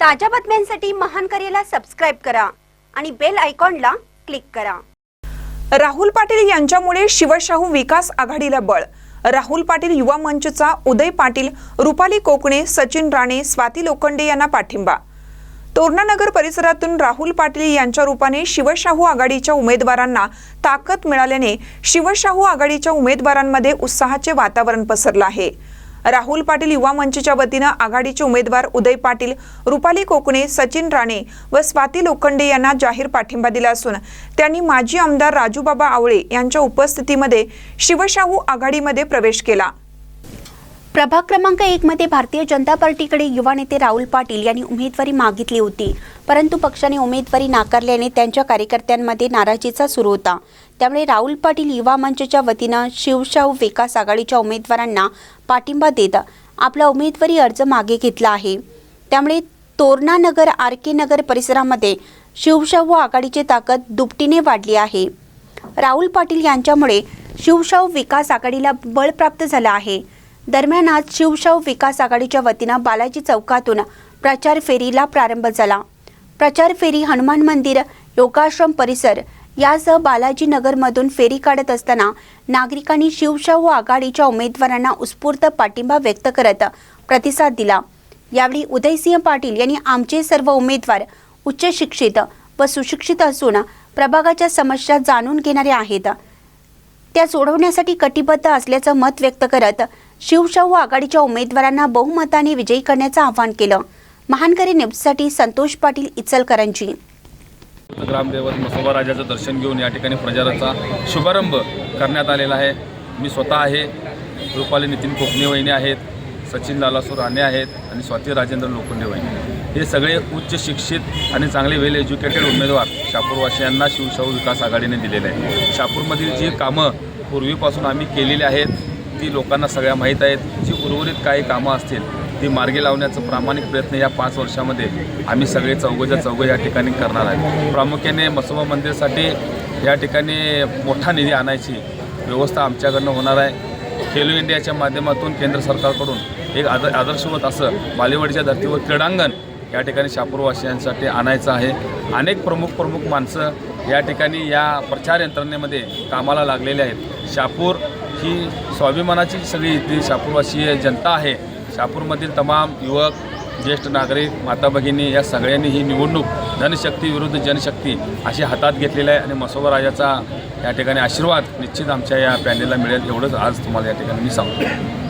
ताज्या बातम्यांसाठी महान करेला सबस्क्राइब करा आणि बेल आयकॉनला क्लिक करा। राहुल पाटील यांच्यामुळे शिवशाहू विकास आघाडीला बळ। राहुल पाटील युवा मंचचा उदय पाटील, रुपाली कोकणे, सचिन राणे, स्वाती लोखंडे यांना पाठिंबा। तोरणानगर परिसरातून राहुल पाटील यांच्या रूपाने शिवशाहू आघाडीच्या उमेदवारांना ताकद मिळाल्याने शिवशाहू आघाडीच्या उमेदवारांमध्ये उत्साहाचे वातावरण पसरले आहे। राहुल पाटील युवा मंचच्या वतीने आघाडीचे उमेदवार उदय पाटील, रुपाली कोकणे, सचिन राणे व स्वाती लोखंडे यांना जाहीर पाठिंबा दिला असून त्यांनी माजी आमदार राजूबाबा आवळे यांच्या उपस्थितीमध्ये शिवशाहू आघाडीमध्ये प्रवेश केला। प्रभाग क्रमांक 1 मध्ये भारतीय जनता पार्टीकडे युवा नेते राहुल पाटील यांनी उमेदवारी मागितली होती, परंतु पक्षाने उमेदवारी नाकारल्याने त्यांच्या कार्यकर्त्यांमध्ये नाराजीचा सूर होता। त्यामुळे राहुल पाटील युवा मंचच्या वतीने शिवशाहू विकास आघाडीच्या उमेदवारांना पाठिंबा देत आपला उमेदवारी अर्ज मागे घेतला आहे। त्यामुळे तोरणानगर, आरके नगर परिसरामध्ये शिवशाहू आघाडीची ताकद दुपटीने वाढली आहे। राहुल पाटील यांच्यामुळे शिवशाहू विकास आघाडीला बळ प्राप्त झाले आहे। दरम्यान आज शिवशाहू विकास आघाडीच्या वतीने बालाजी चौकातून प्रचार फेरीला प्रारंभ झाला। प्रचार फेरी हनुमान मंदिर, योगाश्रम परिसर यासह बालाजी नगरमधून फेरी काढत असताना नागरिकांनी शिवशाहू आघाडीच्या उमेदवारांना उत्स्फूर्त पाठिंबा व्यक्त करत प्रतिसाद दिला। यावेळी उदयसिंह पाटील यांनी आमचे सर्व उमेदवार उच्च शिक्षित व सुशिक्षित असून प्रभागाच्या समस्या जाणून घेणारे आहेत, त्या सोडवण्यासाठी कटिबद्ध असल्याचं मत व्यक्त करत शिवशाहू आघाडीच्या उमेदवारांना बहुमताने विजयी करण्याचं आवाहन केलं। महानकरी न्यूजसाठी संतोष पाटील, इचलकरंजी। ग्रामदेवत मसोबा राजाचं दर्शन घेऊन या ठिकाणी प्रचाराचा शुभारंभ करण्यात आलेला आहे। मी स्वतः आहे, रुपाली नितीन कोकणे वहिनी आहेत, सचिन लालासू राणे आहेत आणि स्वाती राजेंद्र लोखंडे वहिनी, हे सगळे उच्च शिक्षित आणि चांगले वेल एज्युकेटेड उमेदवार शापूरवासियांना शिवशाहू विकास आघाडीने दिलेले आहेत। शापूरमधील जी कामं पूर्वीपासून आम्ही केलेली आहेत ती लोकांना सगळ्या माहीत आहेत। जी उर्वरित काही कामं असतील ती मार्गी लावण्याचा प्रामाणिक प्रयत्न या 5 वर्षामध्ये आम्ही सगळे चौघच्या चौघ या ठिकाणी करणार आहे। प्रामुख्याने मसोबा मंदिरासाठी या ठिकाणी मोठा निधी आणायची व्यवस्था आमच्याकडनं होणार आहे। खेलो इंडियाच्या माध्यमातून केंद्र सरकारकडून एक आदर्शवत असं बालेवाडीच्या धर्तीवर क्रीडांगण या ठिकाणी शापूरवासियांसाठी आणायचं आहे। अनेक प्रमुख माणसं या ठिकाणी या प्रचार यंत्रणेमध्ये कामाला लागलेले आहेत। शापूर ही स्वाभिमानाची सगळी ती शापूरवासीय जनता आहे। शापूरमधील तमाम युवक, ज्येष्ठ नागरिक, माता भगिनी या सगळ्यांनी ही निवडणूक धनशक्ती विरुद्ध जनशक्ती अशी हातात घेतलेली आहे आणि मसोबा राजाचा या ठिकाणी आशीर्वाद निश्चित आमच्या या पॅनेलला मिळेल एवढंच आज तुम्हाला या ठिकाणी मी सांगतो।